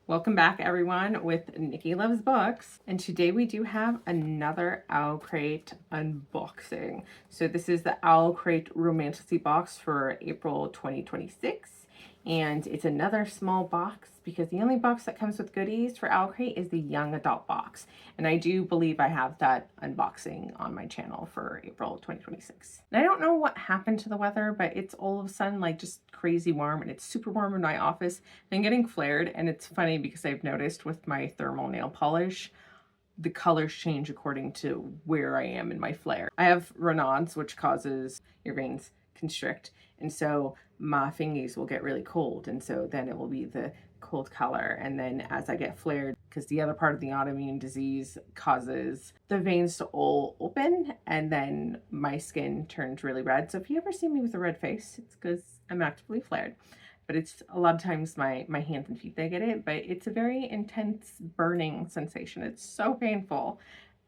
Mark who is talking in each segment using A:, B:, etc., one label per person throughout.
A: Welcome back, everyone, with Nikki Loves Books. And today we do have another OwlCrate unboxing. So this is the OwlCrate Romantasy box for April 2026. And it's another small box because the only box that comes with goodies for OwlCrate is the young adult box. And I do believe I have that unboxing on my channel for April 2026. And I don't know what happened to the weather, but it's all of a sudden like just crazy warm, and it's super warm in my office and getting flared. And it's funny because I've noticed with my thermal nail polish, the colors change according to where I am in my flare. I have Raynaud's, which causes your veins constrict, and so my fingies will get really cold, and so then it will be the cold color. And then as I get flared, because the other part of the autoimmune disease causes the veins to all open, and then my skin turns really red. So if you ever see me with a red face, it's because I'm actively flared. But it's a lot of times my hands and feet that get it, but it's a very intense burning sensation. It's so painful.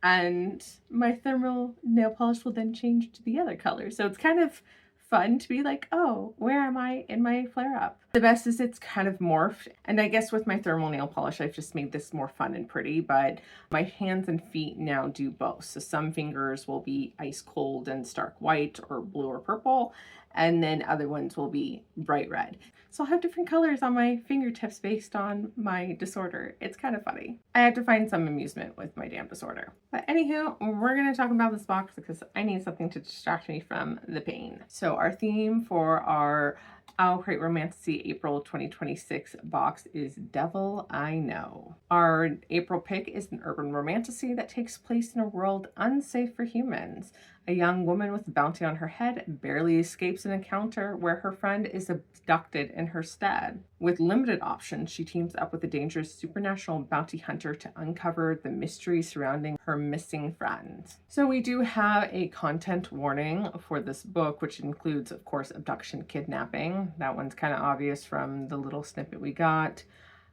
A: And my thermal nail polish will then change to the other color. So it's kind of fun to be like, oh, where am I in my flare up? The best is it's kind of morphed. And I guess with my thermal nail polish, I've just made this more fun and pretty, but my hands and feet now do both. So some fingers will be ice cold and stark white or blue or purple, and then other ones will be bright red. So I'll have different colors on my fingertips based on my disorder. It's kind of funny. I have to find some amusement with my damn disorder. But anywho, we're gonna talk about this box because I need something to distract me from the pain. So our theme for our OwlCrate Romantasy April 2026 box is Devil I Know. Our April pick is an urban romantasy that takes place in a world unsafe for humans. A young woman with a bounty on her head barely escapes an encounter where her friend is abducted in her stead. With limited options, she teams up with a dangerous supernatural bounty hunter to uncover the mystery surrounding her missing friend. So we do have a content warning for this book, which includes, of course, abduction, kidnapping. That one's kind of obvious from the little snippet we got.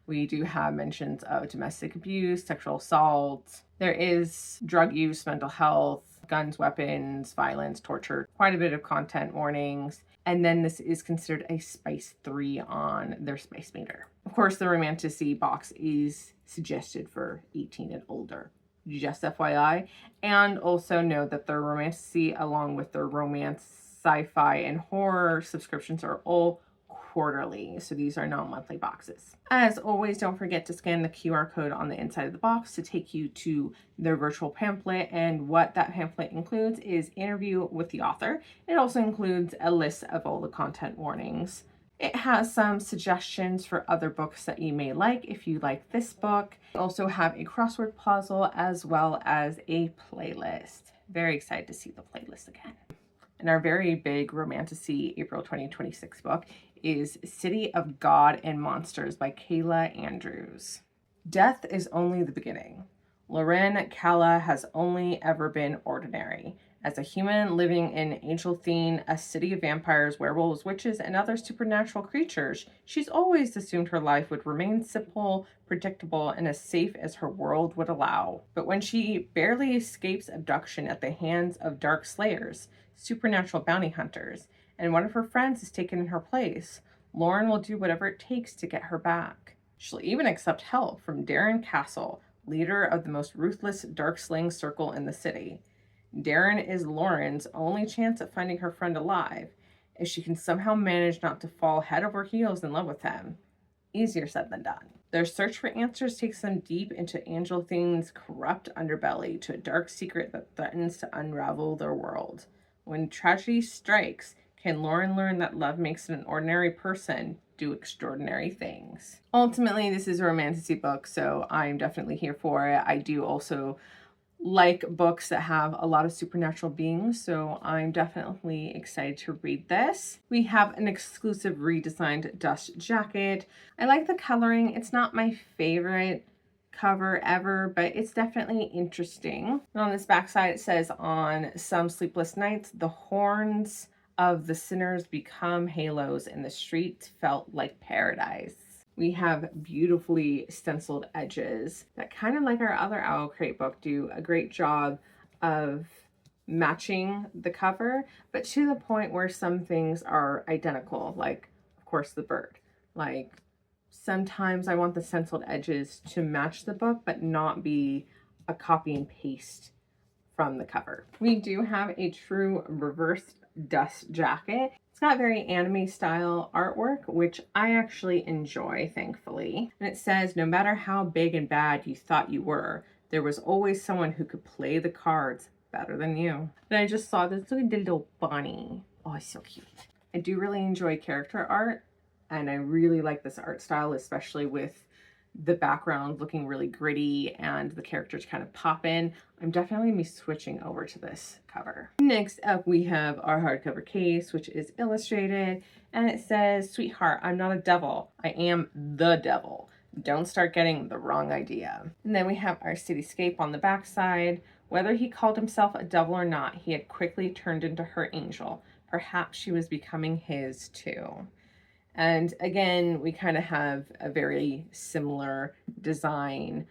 A: We do have mentions of domestic abuse, sexual assault. There is drug use, mental health, guns, weapons, violence, torture, quite a bit of content warnings. And then this is considered a spice 3 on their spice meter. Of course, the Romantasy box is suggested for 18 and older, just FYI. And also know that their Romantasy, along with their romance, sci-fi, and horror subscriptions are all quarterly, so these are not monthly boxes. As always, don't forget to scan the QR code on the inside of the box to take you to their virtual pamphlet, and what that pamphlet includes is interview with the author. It also includes a list of all the content warnings. It has some suggestions for other books that you may like if you like this book. We also have a crossword puzzle as well as a playlist. Very excited to see the playlist again. And our very big Romantasy April 2026 book is City of God and Monsters by Kayla Andrews. Death is only the beginning. Lauren Kalla has only ever been ordinary. As a human living in Angelthine, a city of vampires, werewolves, witches, and other supernatural creatures, she's always assumed her life would remain simple, predictable, and as safe as her world would allow. But when she barely escapes abduction at the hands of dark slayers, supernatural bounty hunters, and one of her friends is taken in her place, Lauren will do whatever it takes to get her back. She'll even accept help from Darren Castle, leader of the most ruthless dark slaying circle in the city. Darren is Lauren's only chance at finding her friend alive, if she can somehow manage not to fall head over heels in love with him. Easier said than done. Their search for answers takes them deep into Angelthine's corrupt underbelly, to a dark secret that threatens to unravel their world. When tragedy strikes, can Lauren learn that love makes an ordinary person do extraordinary things? Ultimately, this is a Romantasy book, so I'm definitely here for it. I do also like books that have a lot of supernatural beings, so I'm definitely excited to read this. We have an exclusive redesigned dust jacket. I like the coloring. It's not my favorite cover ever, but it's definitely interesting. And on this backside, it says, on some sleepless nights, the horns of the sinners become halos, and the streets felt like paradise. We have beautifully stenciled edges that, kind of like our other OwlCrate book, do a great job of matching the cover, but to the point where some things are identical, like, of course, the bird. Like, sometimes I want the stenciled edges to match the book, but not be a copy and paste from the cover. We do have a true reversed dust jacket. It's got very anime style artwork, which I actually enjoy, thankfully. And it says, no matter how big and bad you thought you were, there was always someone who could play the cards better than you. Then I just saw this little bunny. Oh, it's so cute. I do really enjoy character art, and I really like this art style, especially with the background looking really gritty and the characters kind of pop in. I'm definitely gonna be switching over to this cover. Next up, we have our hardcover case, which is illustrated, and it says, "Sweetheart, I'm not a devil. I am the devil. Don't start getting the wrong idea." And then we have our cityscape on the back side. Whether he called himself a devil or not, he had quickly turned into her angel. Perhaps she was becoming his too. And again, we kind of have a very similar design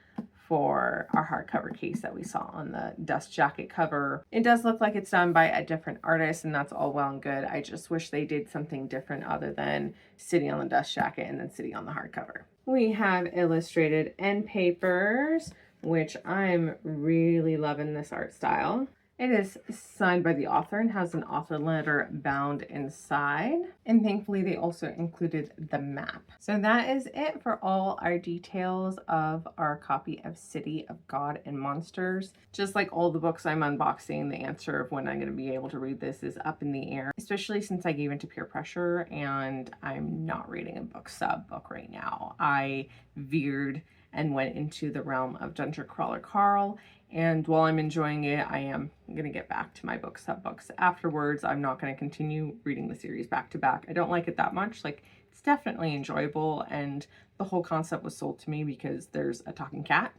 A: for our hardcover case that we saw on the dust jacket cover. It does look like it's done by a different artist, and that's all well and good. I just wish they did something different other than sitting on the dust jacket and then sitting on the hardcover. We have illustrated end papers, which I'm really loving this art style. It is signed by the author and has an author letter bound inside. And thankfully they also included the map. So that is it for all our details of our copy of City of God and Monsters. Just like all the books I'm unboxing, the answer of when I'm going to be able to read this is up in the air, especially since I gave into peer pressure and I'm not reading a book sub book right now. I veered and went into the realm of Dungeon Crawler Carl. And while I'm enjoying it, I am going to get back to my book sub books afterwards. I'm not going to continue reading the series back to back. I don't like it that much. Like, it's definitely enjoyable, and the whole concept was sold to me because there's a talking cat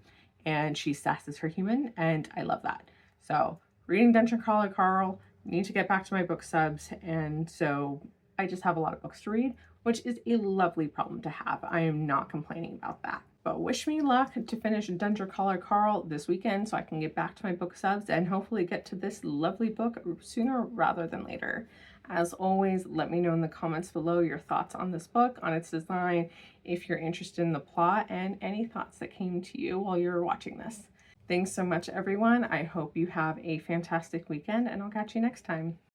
A: and she sass as her human, and I love that. So reading Dungeon Crawler Carl, need to get back to my book subs, and so I just have a lot of books to read, which is a lovely problem to have. I am not complaining about that. But wish me luck to finish Dungeon Crawler Carl this weekend so I can get back to my book subs and hopefully get to this lovely book sooner rather than later. As always, let me know in the comments below your thoughts on this book, on its design, if you're interested in the plot, and any thoughts that came to you while you were watching this. Thanks so much, everyone. I hope you have a fantastic weekend, and I'll catch you next time.